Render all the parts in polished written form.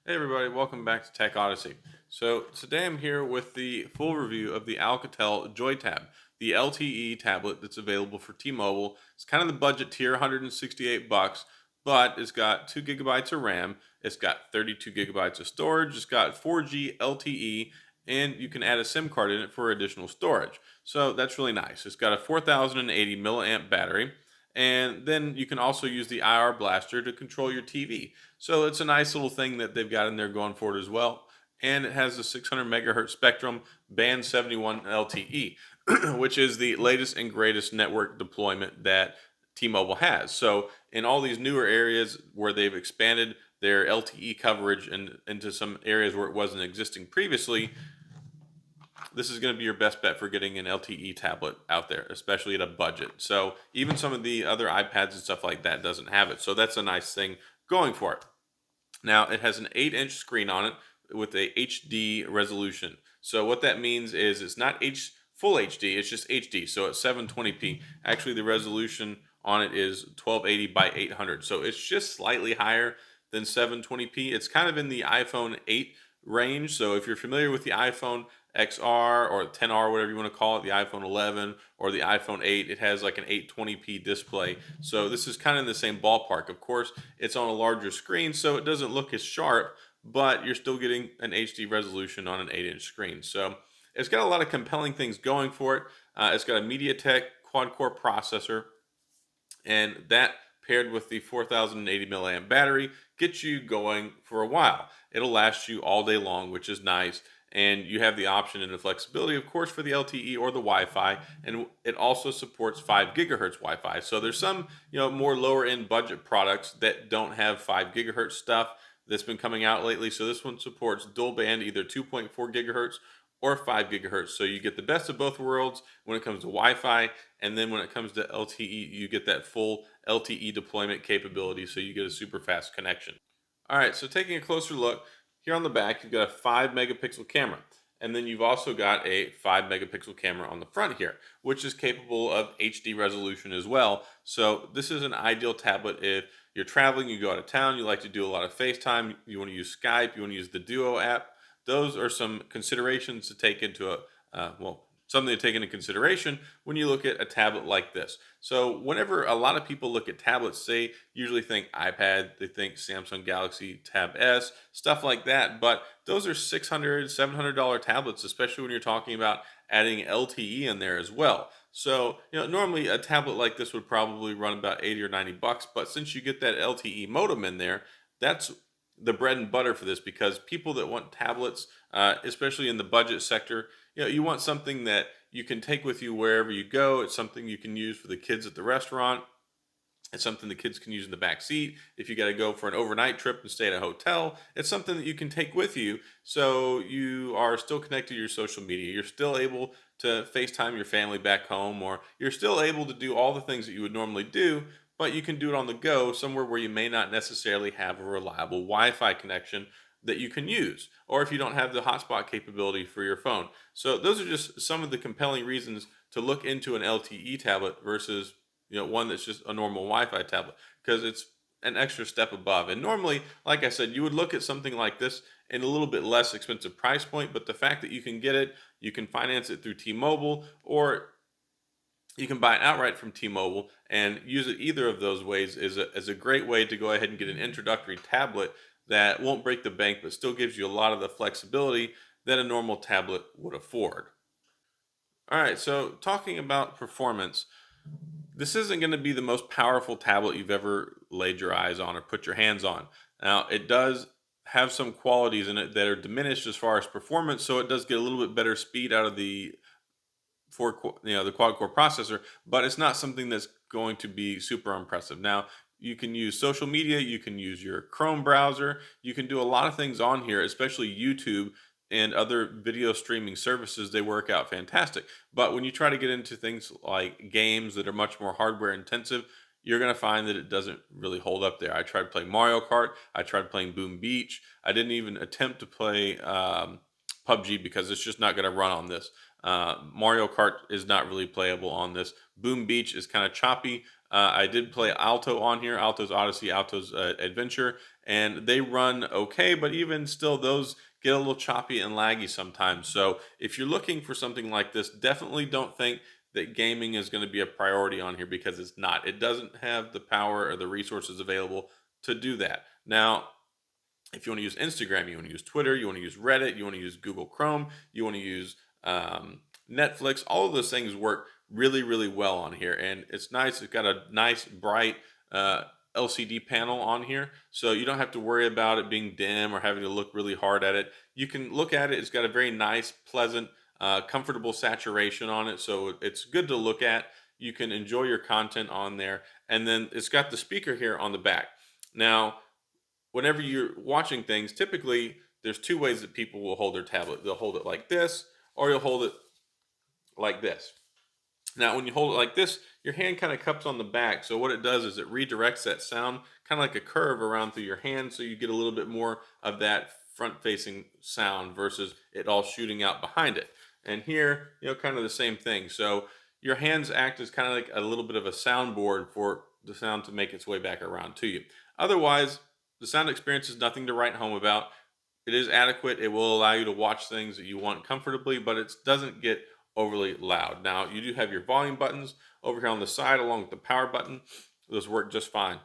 Hey everybody, welcome back to Tech Odyssey. So today I'm here with the full review of the Alcatel JoyTab, the LTE tablet that's available for T-Mobile. It's kind of the budget tier, 168 bucks, but it's got 2 gigabytes of RAM, it's got 32 gigabytes of storage, it's got 4G LTE, and you can add a SIM card in it for additional storage. So that's really nice. It's got a 4080 milliamp battery. And then you can also use the IR blaster to control your TV. So it's a nice little thing that they've got in there going for it as well. And it has a 600 megahertz spectrum, band 71 LTE, which is the latest and greatest network deployment that T-Mobile has. So in all these newer areas where they've expanded their LTE coverage and into some areas where it wasn't existing previously, this is going to be your best bet for getting an LTE tablet out there, especially at a budget. So even some of the other iPads and stuff like that doesn't have it. So that's a nice thing going for it. Now it has an 8-inch screen on it with a HD resolution. So what that means is it's not full HD, it's just HD. So it's 720p. Actually, the resolution on it is 1280 by 800. So it's just slightly higher than 720p. It's kind of in the iPhone 8 range. So if you're familiar with the iPhone XR or 10R, whatever you want to call it, the iPhone 11 or the iPhone 8, it has like an 820p display. So this is kind of in the same ballpark. Of course, it's on a larger screen, so it doesn't look as sharp, but you're still getting an HD resolution on an 8-inch screen. So it's got a lot of compelling things going for it. It's got a MediaTek quad-core processor, and that paired with the 4080 milliamp battery gets you going for a while. It'll last you all day long, which is nice. And you have the option and the flexibility, of course, for the LTE or the Wi-Fi, and it also supports 5 gigahertz Wi-Fi. So there's some, more lower end budget products that don't have 5 gigahertz stuff that's been coming out lately. So this one supports dual band, either 2.4 gigahertz or 5 gigahertz. So you get the best of both worlds when it comes to Wi-Fi, and then when it comes to LTE, you get that full LTE deployment capability. So you get a super fast connection. All right, so taking a closer look, here on the back, you've got a 5 megapixel camera. And then you've also got a 5 megapixel camera on the front here, which is capable of HD resolution as well. So this is an ideal tablet if you're traveling, you go out of town, you like to do a lot of FaceTime, you want to use Skype, you want to use the Duo app. Those are some considerations to take into something to take into consideration when you look at a tablet like this. So whenever a lot of people look at tablets, they usually think iPad, they think Samsung Galaxy Tab S, stuff like that. But those are $600, $700 tablets, especially when you're talking about adding LTE in there as well. So, normally a tablet like this would probably run about 80 or 90 bucks, but since you get that LTE modem in there, that's the bread and butter for this, because people that want tablets, especially in the budget sector, you want something that you can take with you wherever you go. It's something you can use for the kids at the restaurant. It's something the kids can use in the back seat. If you got to go for an overnight trip and stay at a hotel, it's something that you can take with you. So you are still connected to your social media. You're still able to FaceTime your family back home, or you're still able to do all the things that you would normally do, but you can do it on the go somewhere where you may not necessarily have a reliable Wi-Fi connection that you can use, or if you don't have the hotspot capability for your phone. So those are just some of the compelling reasons to look into an LTE tablet versus one that's just a normal Wi-Fi tablet, because it's an extra step above. And normally, like I said, you would look at something like this in a little bit less expensive price point, but the fact that you can get it, you can finance it through T-Mobile, or you can buy it outright from T-Mobile and use it either of those ways is a great way to go ahead and get an introductory tablet that won't break the bank, but still gives you a lot of the flexibility that a normal tablet would afford. All right, so talking about performance, this isn't going to be the most powerful tablet you've ever laid your eyes on or put your hands on. Now, it does have some qualities in it that are diminished as far as performance, so it does get a little bit better speed out of the the quad core processor, but it's not something that's going to be super impressive. Now, you can use social media, you can use your Chrome browser, you can do a lot of things on here, especially YouTube and other video streaming services. They work out fantastic. But when you try to get into things like games that are much more hardware intensive, you're going to find that it doesn't really hold up there. I tried playing Mario Kart, I tried playing Boom Beach. I didn't even attempt to play PUBG because it's just not going to run on this. Mario Kart is not really playable on this. Boom Beach is kind of choppy. I did play Alto on here, Alto's Odyssey, Alto's Adventure, and they run okay, but even still, those get a little choppy and laggy sometimes. So if you're looking for something like this, definitely don't think that gaming is going to be a priority on here, because it's not. It doesn't have the power or the resources available to do that. Now, if you want to use Instagram, you want to use Twitter, you want to use Reddit, you want to use Google Chrome, you want to use Netflix, all of those things work really, really well on here. And it's nice. It's got a nice, bright LCD panel on here. So you don't have to worry about it being dim or having to look really hard at it. You can look at it. It's got a very nice, pleasant, comfortable saturation on it. So it's good to look at. You can enjoy your content on there. And then it's got the speaker here on the back. Now, whenever you're watching things, typically there's two ways that people will hold their tablet. They'll hold it like this, or you'll hold it like this. Now, when you hold it like this, your hand kind of cups on the back. So what it does is it redirects that sound kind of like a curve around through your hand, so you get a little bit more of that front-facing sound versus it all shooting out behind it. And here, kind of the same thing. So your hands act as kind of like a little bit of a soundboard for the sound to make its way back around to you. Otherwise, the sound experience is nothing to write home about. It is adequate. It will allow you to watch things that you want comfortably, but it doesn't get overly loud. Now, you do have your volume buttons over here on the side along with the power button. Those work just fine.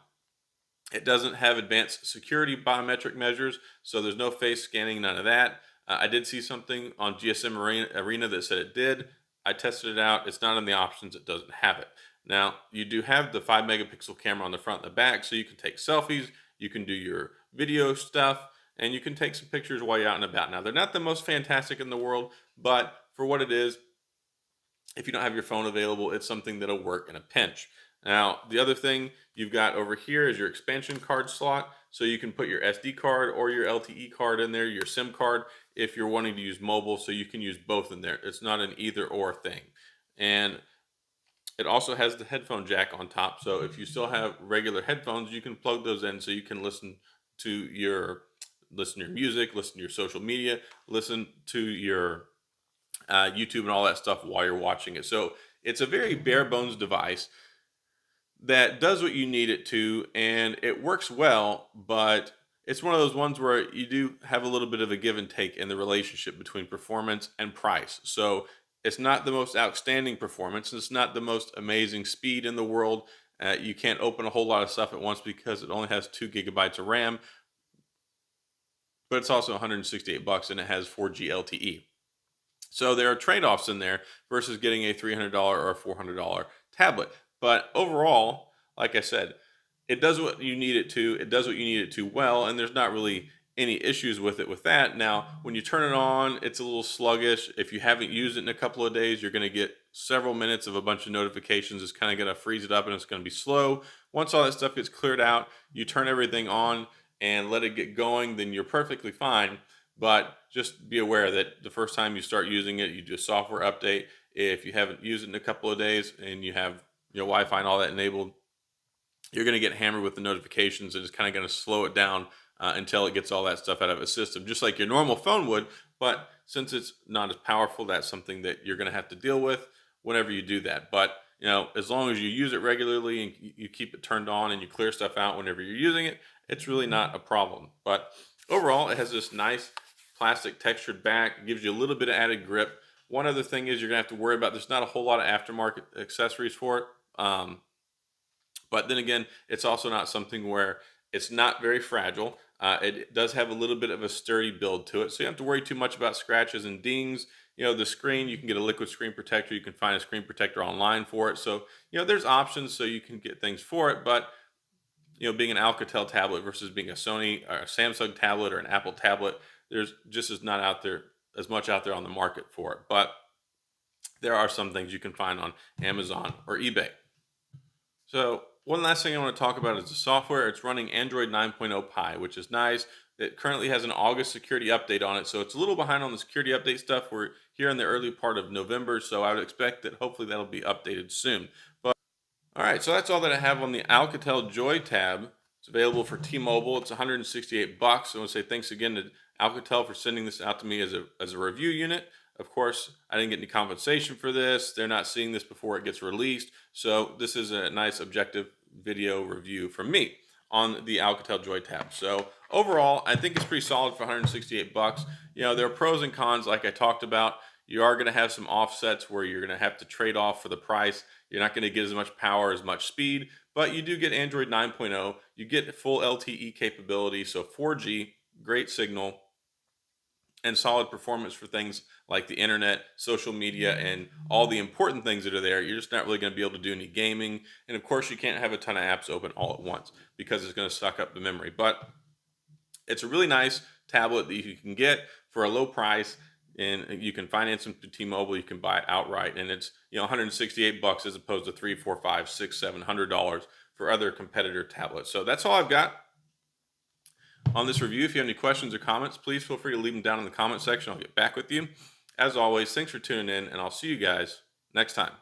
It doesn't have advanced security biometric measures, so there's no face scanning, none of that. I did see something on GSM Arena that said it did. I tested it out. It's not in the options. It doesn't have it. Now, you do have the 5 megapixel camera on the front and the back, so you can take selfies, you can do your video stuff, and you can take some pictures while you're out and about. Now, they're not the most fantastic in the world, but for what it is, if you don't have your phone available, it's something that'll work in a pinch. Now, the other thing you've got over here is your expansion card slot. So you can put your SD card or your LTE card in there, your SIM card, if you're wanting to use mobile. So you can use both in there. It's not an either or thing. And it also has the headphone jack on top. So if you still have regular headphones, you can plug those in so you can listen to your music, listen to your social media, listen to your YouTube and all that stuff while you're watching it. So it's a very bare bones device that does what you need it to, and it works well, but it's one of those ones where you do have a little bit of a give and take in the relationship between performance and price. So it's not the most outstanding performance. It's not the most amazing speed in the world. You can't open a whole lot of stuff at once because it only has 2 gigabytes of RAM, but it's also 168 bucks and it has 4G LTE. So there are trade-offs in there versus getting a $300 or a $400 tablet. But overall, like I said, it does what you need it to. It does what you need it to well, and there's not really any issues with it with that. Now, when you turn it on, it's a little sluggish. If you haven't used it in a couple of days, you're going to get several minutes of a bunch of notifications. It's kind of going to freeze it up and it's going to be slow. Once all that stuff gets cleared out, you turn everything on and let it get going, then you're perfectly fine. But just be aware that the first time you start using it, you do a software update. If you haven't used it in a couple of days and you have your Wi-Fi and all that enabled, you're going to get hammered with the notifications, and it's kind of going to slow it down until it gets all that stuff out of its system, just like your normal phone would. But since it's not as powerful, that's something that you're going to have to deal with whenever you do that. But as long as you use it regularly and you keep it turned on and you clear stuff out whenever you're using it, it's really not a problem. But overall, it has this nice plastic textured back. It gives you a little bit of added grip. One other thing is you're going to have to worry about, there's not a whole lot of aftermarket accessories for it. But then again, it's also not something where it's not very fragile. It does have a little bit of a sturdy build to it, so you don't have to worry too much about scratches and dings. The screen, you can get a liquid screen protector. You can find a screen protector online for it. So, there's options so you can get things for it. But, being an Alcatel tablet versus being a Sony or a Samsung tablet or an Apple tablet, there's just as much out there on the market for it. But there are some things you can find on Amazon or eBay. So one last thing I want to talk about is the software. It's running Android 9.0 Pie, which is nice. It currently has an August security update on it, so it's a little behind on the security update stuff. We're here in the early part of November, so I would expect that hopefully that'll be updated soon. But all right, so that's all that I have on the Alcatel Joy tab. It's available for T-Mobile. It's 168 bucks. I want to say thanks again to Alcatel for sending this out to me as a review unit. Of course, I didn't get any compensation for this. They're not seeing this before it gets released. So this is a nice objective video review from me on the Alcatel Joy Tab. So overall, I think it's pretty solid for 168 bucks. You know, there are pros and cons, like I talked about. You are going to have some offsets where you're going to have to trade off for the price. You're not going to get as much power, as much speed, but you do get Android 9.0. You get full LTE capability, so 4G, great signal, and solid performance for things like the internet, social media, and all the important things that are there. You're just not really going to be able to do any gaming. And of course, you can't have a ton of apps open all at once because it's going to suck up the memory. But it's a really nice tablet that you can get for a low price, and you can finance them through T-Mobile. You can buy it outright, and it's 168 bucks as opposed to $300, $400, $500, $600, $700 for other competitor tablets. So that's all I've got on this review. If you have any questions or comments, please feel free to leave them down in the comment section. I'll get back with you. As always, thanks for tuning in, and I'll see you guys next time.